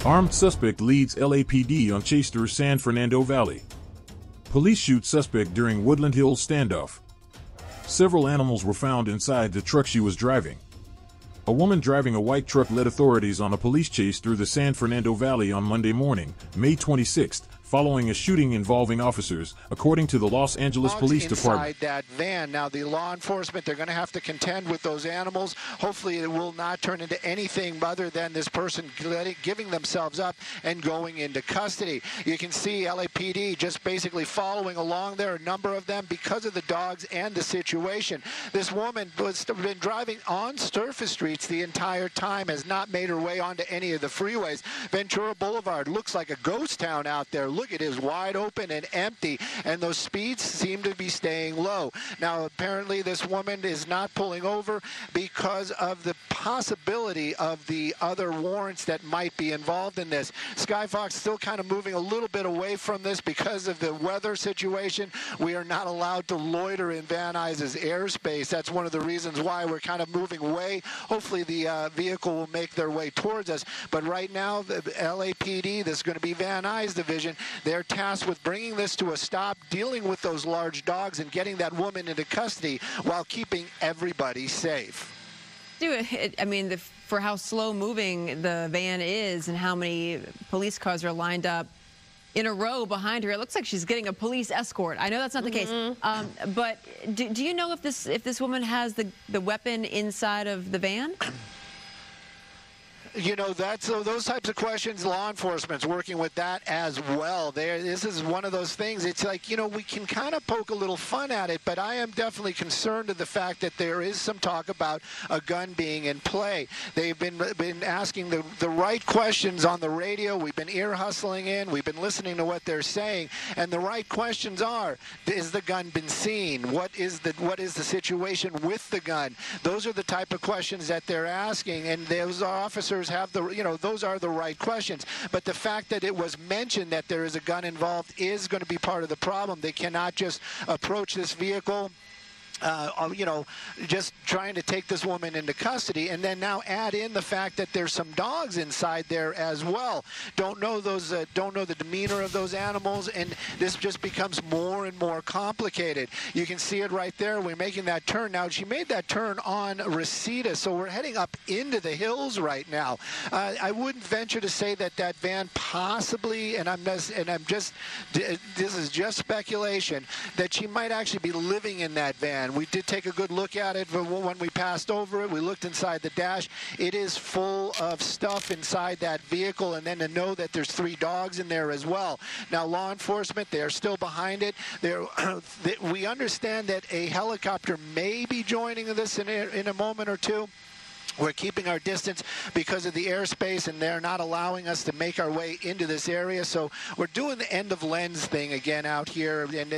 Armed suspect leads LAPD on chase through San Fernando Valley. Police shoot suspect during Woodland Hills standoff. Several animals were found inside the truck she was driving. A woman driving a white truck led authorities on a police chase through the San Fernando Valley on Monday morning, May 26th, following a shooting involving officers, according to the Los Angeles Police Department. Inside that van. Now, the law enforcement, they're going to have to contend with those animals. Hopefully, it will not turn into anything other than this person giving themselves up and going into custody. You can see LAPD just basically following along there, a number of them, because of the dogs and the situation. This woman has been driving on surface streets the entire time, has not made her way onto any of the freeways. Ventura Boulevard looks like a ghost town out there. Look, it is wide open and empty, and those speeds seem to be staying low. Now, apparently, this woman is not pulling over because of the possibility of the other warrants that might be involved in this. Skyfox still kind of moving a little bit away from this because of the weather situation. We are not allowed to loiter in Van Nuys's airspace. That's one of the reasons why we're kind of moving away. Hopefully, the vehicle will make their way towards us. But right now, the LAPD, this is going to be Van Nuys division, they're tasked with bringing this to a stop, dealing with those large dogs, and getting that woman into custody while keeping everybody safe. I mean, for how slow-moving the van is and how many police cars are lined up in a row behind her, it looks like she's getting a police escort. I know that's not the case, but do you know if this woman has the weapon inside of the van? You know, that's those types of questions, law enforcement's working with that as well. This is one of those things. It's like, you know, we can kind of poke a little fun at it, but I am definitely concerned of the fact that there is some talk about a gun being in play. They've been asking the right questions on the radio. We've been ear hustling in. We've been listening to what they're saying, and the right questions are: is the gun been seen? What is the situation with the gun? Those are the type of questions that they're asking, and those officers have those are the right questions. But the fact that it was mentioned that there is a gun involved is going to be part of the problem. They cannot just approach this vehicle just trying to take this woman into custody, and then now add in the fact that there's some dogs inside there as well. Don't know the demeanor of those animals, and this just becomes more and more complicated. You can see it right there. We're making that turn now. She made that turn on Reseda, so we're heading up into the hills right now. I wouldn't venture to say that van possibly, this is just speculation, that she might actually be living in that van. We did take a good look at it when we passed over it. We looked inside the dash. It is full of stuff inside that vehicle, and then to know that there's 3 dogs in there as well. Now, law enforcement, they are still behind it. We understand that a helicopter may be joining this in a moment or two. We're keeping our distance because of the airspace, and they're not allowing us to make our way into this area. So we're doing the end of lens thing again out here, and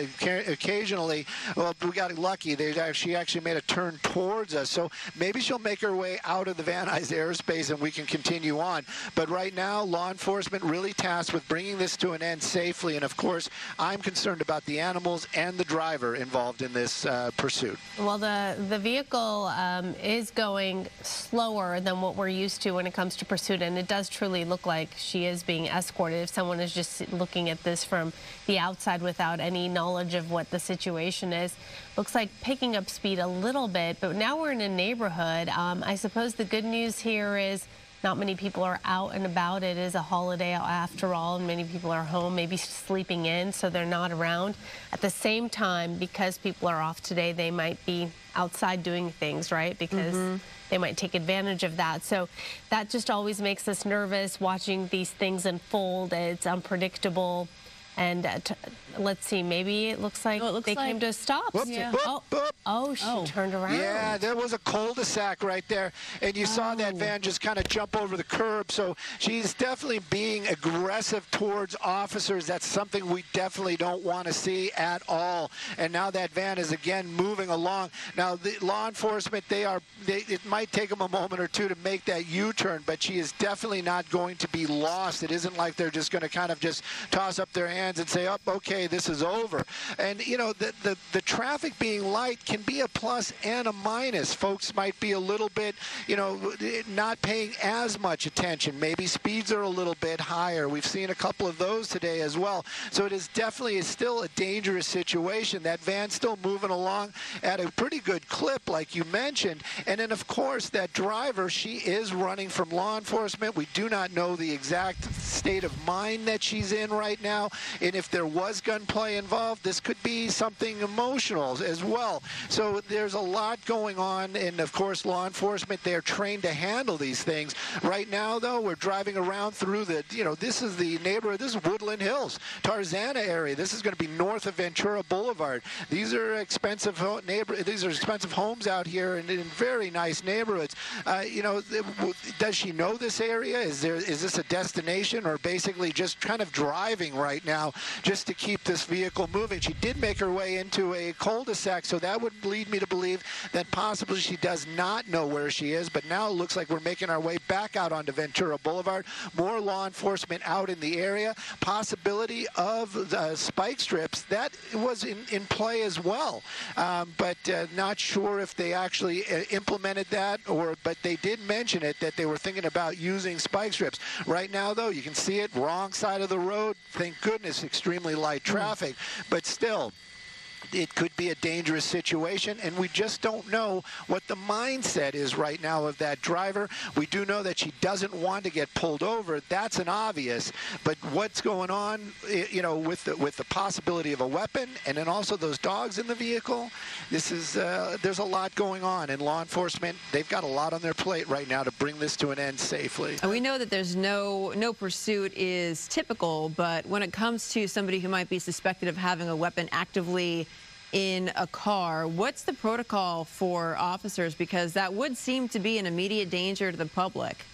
occasionally, well, we got lucky. She actually made a turn towards us. So maybe she'll make her way out of the Van Nuys airspace, and we can continue on. But right now, law enforcement really tasked with bringing this to an end safely. And of course, I'm concerned about the animals and the driver involved in this pursuit. Well, the vehicle is going slower than what we're used to when it comes to pursuit, and it does truly look like she is being escorted. If someone is just looking at this from the outside without any knowledge of what the situation is, looks like picking up speed a little bit, but now we're in a neighborhood. I suppose the good news here is not many people are out and about. It is a holiday after all, and many people are home, maybe sleeping in, so they're not around. At the same time, because people are off today, they might be outside doing things, right? Because they might take advantage of that. So that just always makes us nervous watching these things unfold. It's unpredictable. And let's see, maybe it looks like they came to a stop. Whoops, Yeah. she turned around. Yeah, there was a cul-de-sac right there, and you saw that van just kind of jump over the curb. So she's definitely being aggressive towards officers. That's something we definitely don't want to see at all. And now that van is again moving along. Now the law enforcement, it might take them a moment or two to make that U-turn, but she is definitely not going to be lost. It isn't like they're just going to kind of just toss up their hands hands and say, oh, okay, this is over. And, you know, the traffic being light can be a plus and a minus. Folks might be a little bit, you know, not paying as much attention. Maybe speeds are a little bit higher. We've seen a couple of those today as well. So it is definitely still a dangerous situation. That van's still moving along at a pretty good clip, like you mentioned. And then, of course, that driver, she is running from law enforcement. We do not know the exact state of mind that she's in right now. And if there was gunplay involved, this could be something emotional as well. So there's a lot going on. And, of course, law enforcement, they're trained to handle these things. Right now, though, we're driving around through the, you know, this is the neighborhood. This is Woodland Hills, Tarzana area. This is going to be north of Ventura Boulevard. These are expensive homes out here in very nice neighborhoods. You know, does she know this area? Is this a destination, or basically just kind of driving right now just to keep this vehicle moving? She did make her way into a cul-de-sac, so that would lead me to believe that possibly she does not know where she is. But now it looks like we're making our way back out onto Ventura Boulevard. More law enforcement out in the area. Possibility of spike strips, that was in play as well. But not sure if they actually implemented that, but they did mention it, that they were thinking about using spike strips. Right now, though, you can see it, wrong side of the road. Thank goodness, extremely light traffic, but still, it could be a dangerous situation, and we just don't know what the mindset is right now of that driver. We do know that she doesn't want to get pulled over. That's an obvious. But what's going on, you know, with the possibility of a weapon, and then also those dogs in the vehicle, this is there's a lot going on, and law enforcement, they've got a lot on their plate right now to bring this to an end safely. And we know that there's no pursuit is typical, but when it comes to somebody who might be suspected of having a weapon actively in a car, what's the protocol for officers? Because that would seem to be an immediate danger to the public.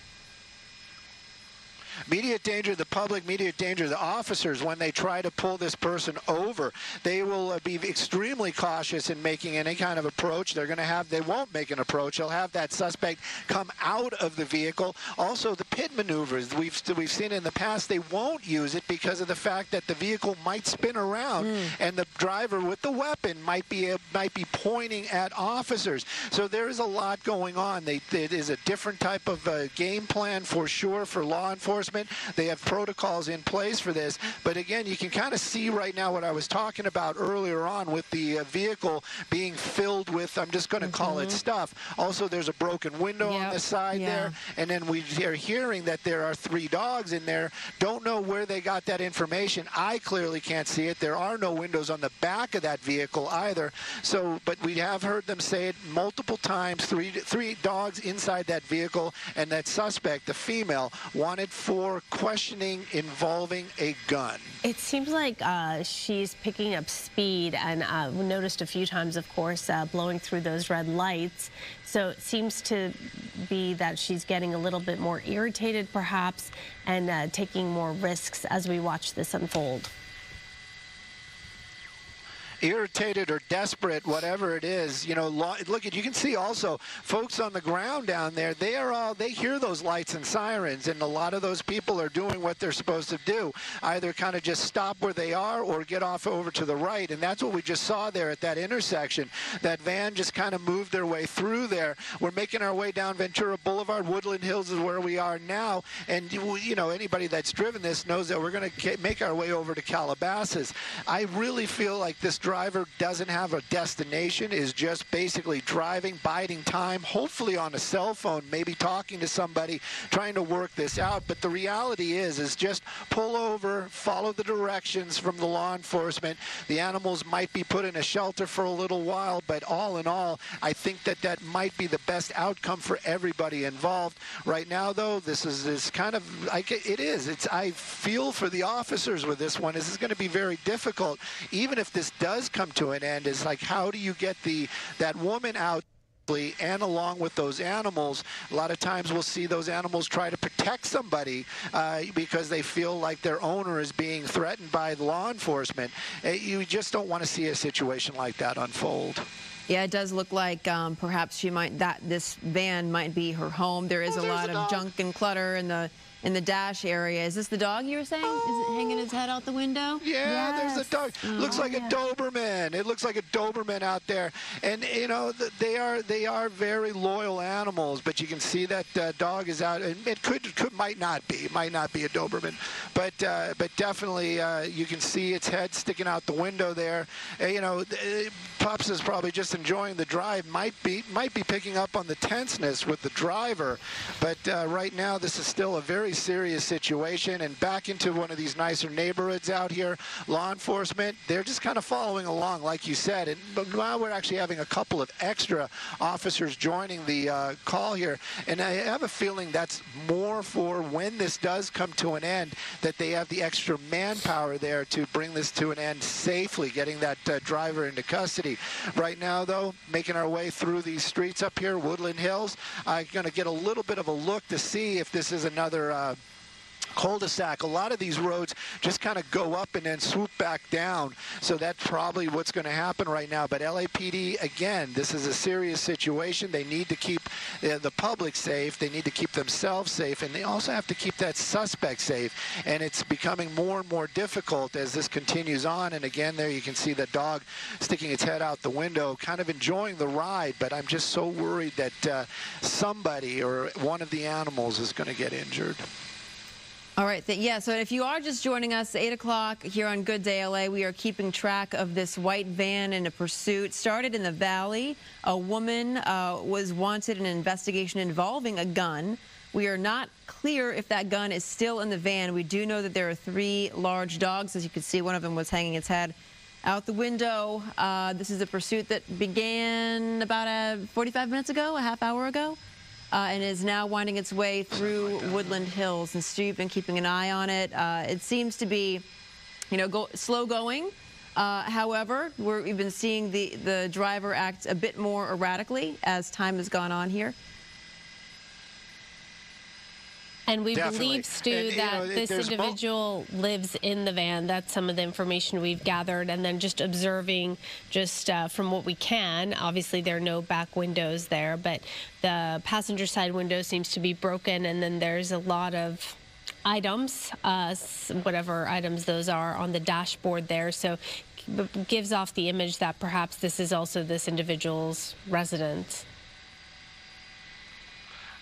Immediate danger to the public, immediate danger to the officers. When they try to pull this person over, they will be extremely cautious in making any kind of approach. They won't make an approach. They'll have that suspect come out of the vehicle. Also, the pit maneuvers we've seen in the past, they won't use it because of the fact that the vehicle might spin around and the driver with the weapon might be pointing at officers. So there is a lot going on. It is a different type of game plan for sure for law enforcement. They have protocols in place for this. But again, you can kind of see right now what I was talking about earlier on with the vehicle being filled with, I'm just going to call it stuff. Also, there's a broken window on the side there. And then we are hearing that there are 3 dogs in there. Don't know where they got that information. I clearly can't see it. There are no windows on the back of that vehicle either. So, but we have heard them say it multiple times, three dogs inside that vehicle, and that suspect, the female, wanted for questioning involving a gun. It seems like she's picking up speed, and we noticed a few times, of course, blowing through those red lights. So it seems to be that she's getting a little bit more irritated, perhaps, and taking more risks as we watch this unfold. Irritated or desperate, whatever it is, you know, look, you can see also folks on the ground down there, they hear those lights and sirens, and a lot of those people are doing what they're supposed to do, either kind of just stop where they are or get off over to the right. And that's what we just saw there at that intersection. That van just kind of moved their way through there. We're making our way down Ventura Boulevard. Woodland Hills is where we are now, and you know, anybody that's driven this knows that we're going to make our way over to Calabasas. I really feel like this driver doesn't have a destination, is just basically driving, biding time, hopefully on a cell phone, maybe talking to somebody, trying to work this out. But the reality is just pull over, follow the directions from the law enforcement. The animals might be put in a shelter for a little while, but all in all, I think that might be the best outcome for everybody involved. Right now, though, this is kind of, I feel for the officers with this one. This is going to be very difficult, even if this does come to an end. Is like, how do you get that woman out and along with those animals? A lot of times we'll see those animals try to protect somebody because they feel like their owner is being threatened by law enforcement. You just don't want to see a situation like that unfold. Yeah, it does look like perhaps this van might be her home. There is a lot of junk and clutter in the in the dash area. Is this the dog you were saying? Is it hanging his head out the window? Yeah, Yes. there's a dog. Looks like a Doberman. It looks like a Doberman out there. And, you know, they are very loyal animals, but you can see that dog is out. And it might not be a Doberman, but definitely you can see its head sticking out the window there. You know, Pups is probably just enjoying the drive. Might be picking up on the tenseness with the driver, but right now this is still a very serious situation. And back into one of these nicer neighborhoods out here, law enforcement, they're just kind of following along, like you said. And now we're actually having a couple of extra officers joining the call here, and I have a feeling that's more for when this does come to an end, that they have the extra manpower there to bring this to an end safely, getting that driver into custody. Right now, though, making our way through these streets up here, Woodland Hills, I'm going to get a little bit of a look to see if this is another cul-de-sac. A lot of these roads just kind of go up and then swoop back down, so that's probably what's going to happen right now. But LAPD, again, this is a serious situation. They need to keep the public safe, they need to keep themselves safe, and they also have to keep that suspect safe. And it's becoming more and more difficult as this continues on. And again, there you can see the dog sticking its head out the window, kind of enjoying the ride, but I'm just so worried that somebody or one of the animals is going to get injured. All right. Yeah, so if you are just joining us, 8 o'clock here on Good Day LA, we are keeping track of this white van in a pursuit. Started in the Valley. A woman was wanted in an investigation involving a gun. We are not clear if that gun is still in the van. We do know that there are 3 large dogs. As you can see, one of them was hanging its head out the window. This is a pursuit that began about 45 minutes ago, a half hour ago. And is now winding its way through Woodland Hills. And Stu, you've been keeping an eye on it. It seems to be, you know, slow going. However, we've been seeing the driver act a bit more erratically as time has gone on here. And we Definitely. believe, Stu, that this individual lives in the van. That's some of the information we've gathered. And then just observing, just from what we can, obviously there are no back windows there, but the passenger side window seems to be broken. And then there's a lot of items, whatever items those are, on the dashboard there. So it gives off the image that perhaps this is also this individual's residence.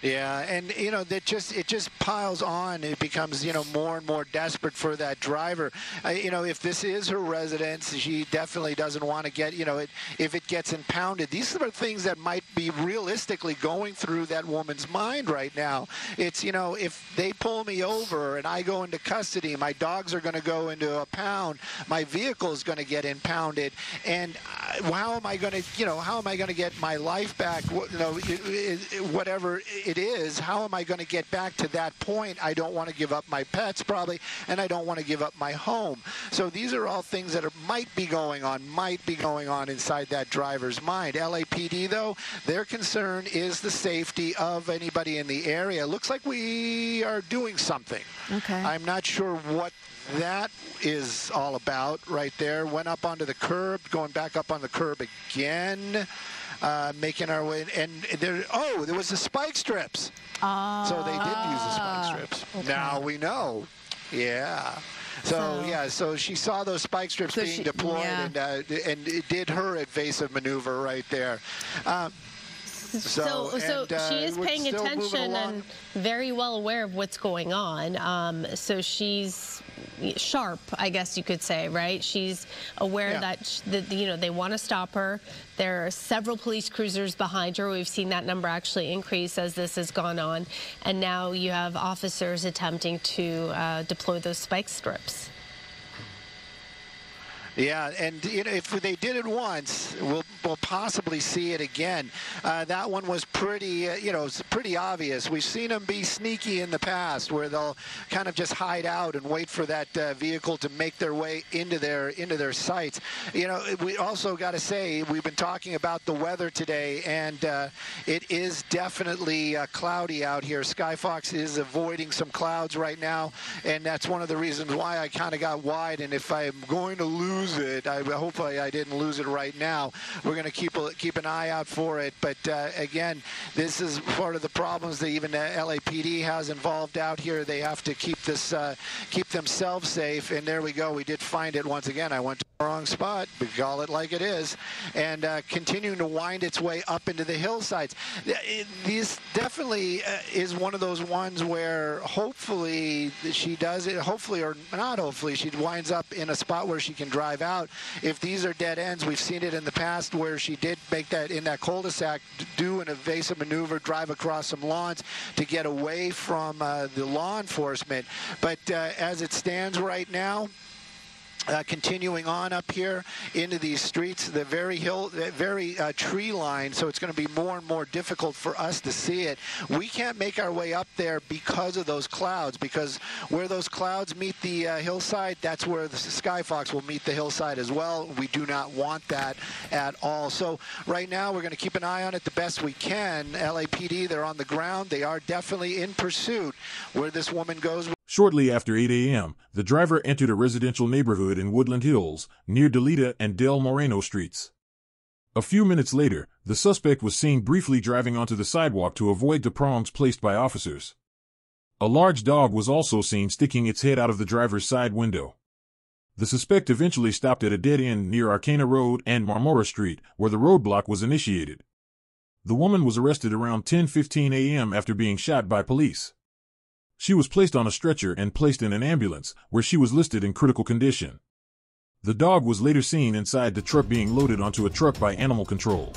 Yeah, and you know that it just piles on. It becomes, you know, more and more desperate for that driver. You know, if this is her residence, she definitely doesn't want to get, you know, if it gets impounded. These are things that might be realistically going through that woman's mind right now. It's, you know, if they pull me over and I go into custody, my dogs are going to go into a pound, my vehicle is going to get impounded, and how am I going to, you know, how am I going to get my life back? You know, whatever it is, how am I going to get back to that point? I don't want to give up my pets probably, and I don't want to give up my home. So these are all things that might be going on inside that driver's mind. LAPD, though, their concern is the safety of anybody in the area. Looks like we are doing something. Okay. I'm not sure what that is all about right there. Went up onto the curb, going back up on the curb again. Making our way, and there was the spike strips. So they did use the spike strips. Okay. Now we know. Yeah. So she saw those spike strips being deployed, and it did her evasive maneuver right there. So she is paying attention and very well aware of what's going on. So she's sharp, I guess you could say, right? She's aware that you know, they want to stop her. There are several police cruisers behind her. We've seen that number actually increase as this has gone on. And now you have officers attempting to deploy those spike strips. Yeah, and you know, if they did it once, we'll possibly see it again. That one was pretty, you know, it's pretty obvious. We've seen them be sneaky in the past, where they'll kind of just hide out and wait for that vehicle to make their way into their sights. You know, we also got to say, we've been talking about the weather today, and it is definitely cloudy out here. Skyfox is avoiding some clouds right now, and that's one of the reasons why I kind of got wide. And if I'm going to lose lose it. Hopefully I didn't lose it right now. We're going to keep an eye out for it. But again, this is part of the problems that even the LAPD has involved out here. They have to keep themselves safe. And there we go. We did find it once again. I went to the wrong spot. We call it like it is. And continuing to wind its way up into the hillsides. This definitely is one of those ones where hopefully she does it. Hopefully or not hopefully, she winds up in a spot where she can drive out. If these are dead ends, we've seen it in the past where she did make that in that cul-de-sac, do an evasive maneuver, drive across some lawns to get away from the law enforcement. But as it stands right now, continuing on up here into these streets, the very tree line, so it's going to be more and more difficult for us to see it. We can't make our way up there because of those clouds, because where those clouds meet the hillside, that's where the skyfox will meet the hillside as well. We do not want that at all. So right now we're going to keep an eye on it the best we can. LAPD, they're on the ground. They are definitely in pursuit where this woman goes. Shortly after 8 a.m., the driver entered a residential neighborhood in Woodland Hills, near Delita and Del Moreno streets. A few minutes later, the suspect was seen briefly driving onto the sidewalk to avoid the prongs placed by officers. A large dog was also seen sticking its head out of the driver's side window. The suspect eventually stopped at a dead end near Arcana Road and Marmora Street, where the roadblock was initiated. The woman was arrested around 10:15 a.m. after being shot by police. She was placed on a stretcher and placed in an ambulance, where she was listed in critical condition. The dog was later seen inside the truck being loaded onto a truck by animal control.